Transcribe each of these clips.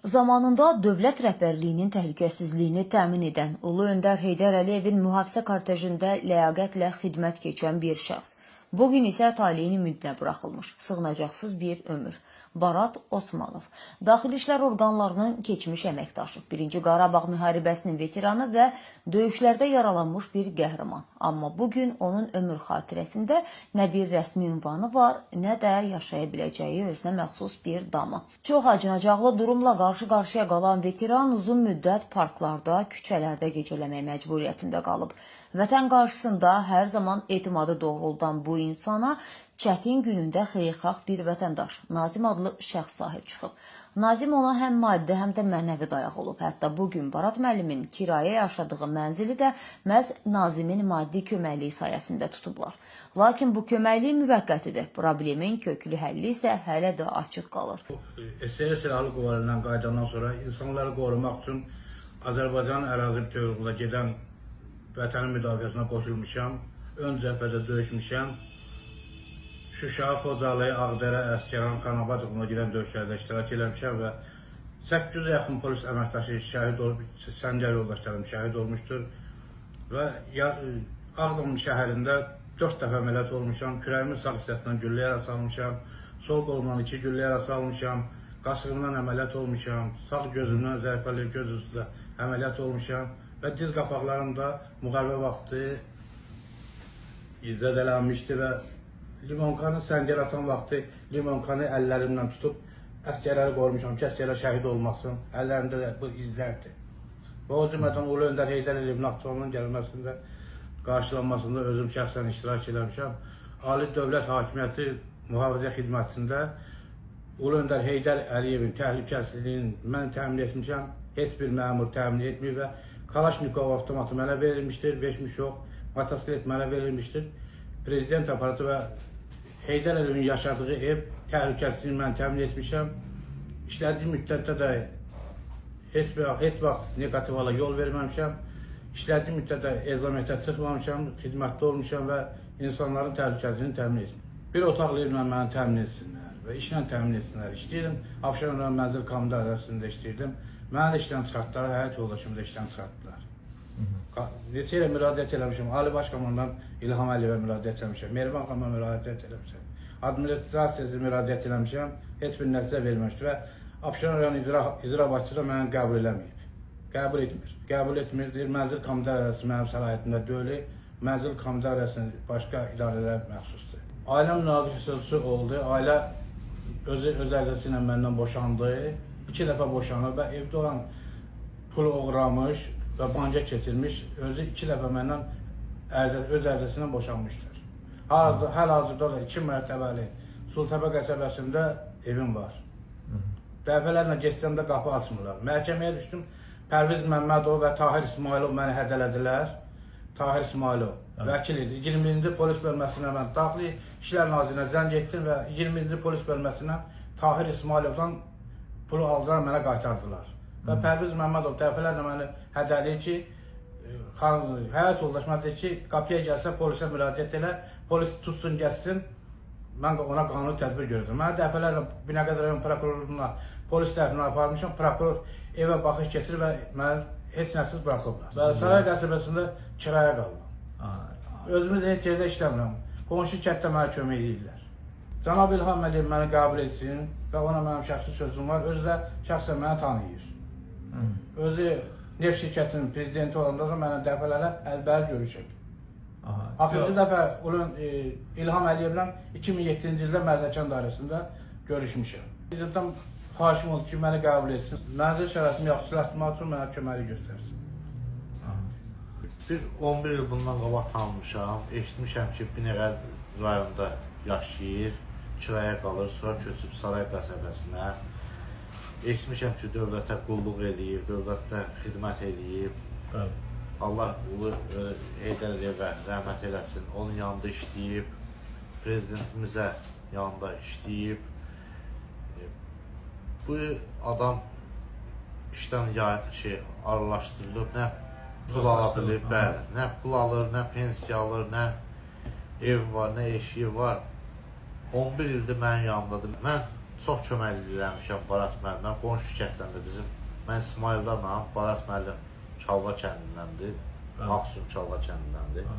Zamanında dövlət rəhbərliyinin təhlükəsizliyini təmin edən Ulu Öndər Heydər Əliyevin mühafizə kortejində ləyaqətlə xidmət keçən bir şəxs. Bugün isə taleyin ümidinə buraxılmış, sığınacaqsız bir ömür. Barat Osmanov, Daxili İşlər orqanlarının keçmiş əməkdaşı, 1-ci Qarabağ müharibəsinin veteranı və döyüşlərdə yaralanmış bir qəhrəman. Amma bugün onun ömür xatirəsində nə bir rəsmi ünvanı var, nə də yaşaya biləcəyi özünə məxsus bir damı. Çox acınacaqlı durumla qarşı-qarşıya qalan veteran uzun müddət parklarda, küçələrdə gecələmək məcburiyyətində qalıb. Vətən qarşısında hər zaman etimadı doğruldan bu insana çətin günündə xeyirxah bir vətəndaş, Nazim adlı şəxs sahib çıxıb. Nazim ona həm maddi, həm də mənəvi dayaq olub. Hətta bugün Barat müəllimin kirayə yaşadığı mənzili də məhz Nazimin maddi köməkliyi sayəsində tutublar. Lakin bu köməklik müvəqqətidir. Problemin köklü həlli isə hələ də açıq qalır. SSR Silahlı Qüvvələrindən qayıdandan sonra insanları qorumaq üçün Azərbaycan ərazi bütövlüyünə gedən vətənin müdafiəsinə qoşulmuşam. Ön cəbhədə döyüşmüşəm. Şuşa, Xocalı, Ağdərə, Əsgəran, Xanabad uğruna gedən döyüşlərdə iştirak eləmişəm və 800-ə yaxın polis əməkdaşı şəhid olub, səngər yoldaşlarım şəhid olmuşdur və Ağdam şəhərində 4 dəfə əməliyyat olmuşam, kürəyimin sağ hissəsindən gülləyərək salmışam, sol qolumdan 2 gülləyərək salmışam, qaşığımdan əməliyyat olmuşam, sağ gözümdən zərbəli göz üstə əməliyyat olmuşam və diz qapaqlarımda müharibə vaxtı zədələnmişdi və limonkanı səngər atan vaxtı limonkanı əllərimlə tutub əsgərləri qorumuşam ki, əsgərlər şəhid olmasın. Əllərimdə də bu izlərdir. Və o cümlədən Ulu Öndər Heydər Əliyevin Naxçıvanın gəlməsində, qarşılanmasında özüm şəxsən iştirak eləmişəm. Ali Dövlət Hakimiyyəti Mühafizə Xidmətində Ulu Öndər Heydər Əliyevin təhlükəsizliyini mən təmin etmişəm. Heç bir məmur təmin etmir və Kalaşnikov avtomatı mənə verilmişdir, 5 mişoq, motosiklet mənə verilmişdir. Prezident aparatı və Heydər Əliyevin yaşadığı ev təhlükəsizliyini mən təmin etmişəm. İşlədiyim müddətdə də heç vaxt negativ hala yol verməmişəm. İşlədiyim müddətdə ezamiyyətə çıxmamışam, xidmətdə olmuşam və insanların təhlükəsizliyini təmin etmişəm. Bir otaqlı evlə məni təmin etsinlər və işlə təmin etsinlər. İşləyirdim, Abşeron Mənzil Komitə arasında işləyirdim. Məni də işdən çıxartdılar, həyat yoldaşımı da işdən çıxartdılar. Neçə ilə müraciət eləmişəm, Ali Başkomandan İlham Əliyevə müraciət eləmişəm, Mehriban xanıma müraciət eləmişəm, administrasiyaya müraciət eləmişəm, heç bir nəticə verməmişdir və Abşeron rayon icra başçısı da məni qəbul eləməyib. Qəbul etmir, deyir, Mənzil Komitə arası mənim səlahiyyətimdə deyil, Mənzil Komitə arası başqa idarələr məxsusdur. Ailə münaqişəsi oldu, ailə öz ərzəsi ilə məndən boşandı, 2 dəfə boşanıb və evdə olan pulu oğramış və banka keçirmiş, özü 2 dəfə məndən öz ərzəsindən boşanmışdır. Hal-hazırda da 2 mərtəbəli Sultəpə qəsəbəsində evim var. Dəfələrlə geçsəm də qapı açmırlar. Məhkəməyə düşdüm, Pərviz Məmmədov və Tahir İsmailov məni hədələdilər. Tahir İsmailov vəkil idi. 21-ci polis bölməsinə mən Daxili İşlər Nazirinə zəng etdim və 21-ci polis bölməsindən Tahir İsmailovdan pulu aldılar, mənə qaytardılar. Və Pərviz Məmmədov dəfələrlə məni hədələyir ki, həyat yoldaşıma deyir ki, qapıya gəlsə polisə müraciət elə, polis tutsun, gəlsin, mən ona qanuni tədbir görəcəm. Mənə dəfələrlə Binəqədi rayon prokurorluğuna, polis tərəfindən aparmışam, prokuror evə baxış keçir və məni heç nəsiz buraxıblar. Və Saray qəsəbəsində kirayə qaldım. Özümüz heç yerdə işləmirəm. Qonşu kətdə mənə kömək edirlər. Cənab İlham Əliyev məni qəbul etsin və ona mənim şəxsi sözüm var, özü də şəxsən məni tanıyır. Özü neft şirkətinin prezidenti olanda da mənə dəfələrlə əlbəri görüşək. Axırıncı dəfə İlham Əliyevlə 2007-ci ildə Mərdəkan dairəsində görüşmüşəm. Prezidentdən xahişim oldu ki, məni qəbul etsin. Mənzil şəraitimi yaxşılaşdırmaq üçün mənə köməlik göstərsin. Bir 11 il bundan qabaq tanımışam. Eşitmişəm ki, Binəqədi rayonunda yaşayır, kiraya qalır, sonra köçüb Saray qəsəbəsinə. Eşitmişəm ki, dövlətə qulluq eləyib, dövlətdə xidmət eləyib. Allah Ulu Heydər Əliyevə rəhmət eləsin, onun yanında işləyib, prezidentimizə yanında işləyib. Bu adam işdən arılaşdırılıb, nə pul ala bilib, bəli, nə pul alır, nə pensiya alır, nə ev var, nə eşiyi var. 11 ildir mənim yanımdadır. Mən Çox köməklik eləmişəm Barat müəllimə. Qonşu kənddən də mən İsmaildanam. Barat müəllim Çalva kəndindəndir. Ağsun Çalva kəndindəndir.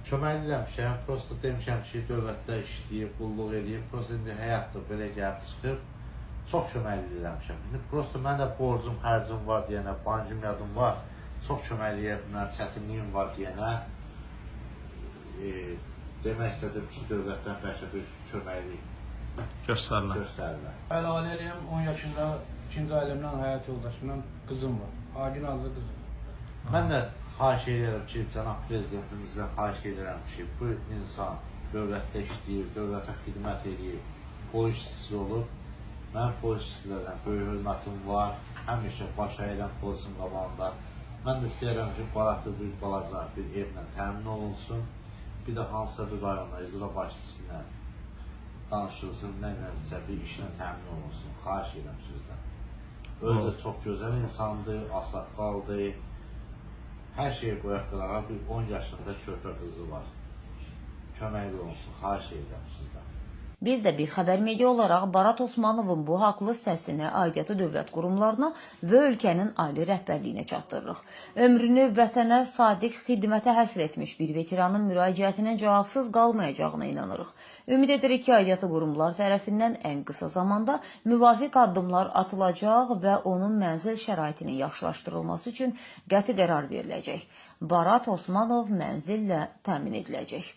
Köməklik eləmişəm. Prosta demişəm ki, dövlətdə işləyib, qulluq eləyib. Prosta indi həyatda belə gəlib çıxıb. Çox köməklik eləmişəm. İndi prosta məndə borcum, hərcim var deyənə, bankım yadım var. Çox köməklik eləmişəm, çətinliyim var deyənə. Demək istədim ki, dövlətdən bəlkə bir köməklik göstərirlər. Əlavə eləyəm, 10 yaşında 2-ci ailəmdən, həyat yoldaşımdan qızım var. Agin adlı qızım. Mən də xahiş edirəm ki, cənab prezidentimizdən xahiş edirəm ki, bu insan dövlətdə işləyir, dövlətə xidmət edir, polis işçisi olub. Mənim polis işçilərdən böyük hörmətim var, həmişə baş əyirəm polisin qabağında. Mən də istəyirəm ki, Baratda bir balaca bir evlə təmin olunsun, bir də hansısa bir rayonda icra başçısı ilə danışılsın, nə ilə bir işlə təmin olunsun. Xahiş edirəm sizdən. Özü də çox gözəl insandır, assaqqaldır. Hər şeyi qoyaq qırağa, bir 10 yaşında körpə qızı var. Köməkli olsun, xahiş edirəm sizdən. Biz də bir xəbər media olaraq Barat Osmanovun bu haqlı səsini aidiyyatı dövlət qurumlarına və ölkənin ali rəhbərliyinə çatdırırıq. Ömrünü vətənə sadiq xidmətə həsr etmiş bir veteranın müraciətinin cavabsız qalmayacağına inanırıq. Ümid edirik ki, aidiyyatı qurumlar tərəfindən ən qısa zamanda müvafiq addımlar atılacaq və onun mənzil şəraitinin yaxşılaşdırılması üçün qəti qərar veriləcək. Barat Osmanov mənzillə təmin ediləcək.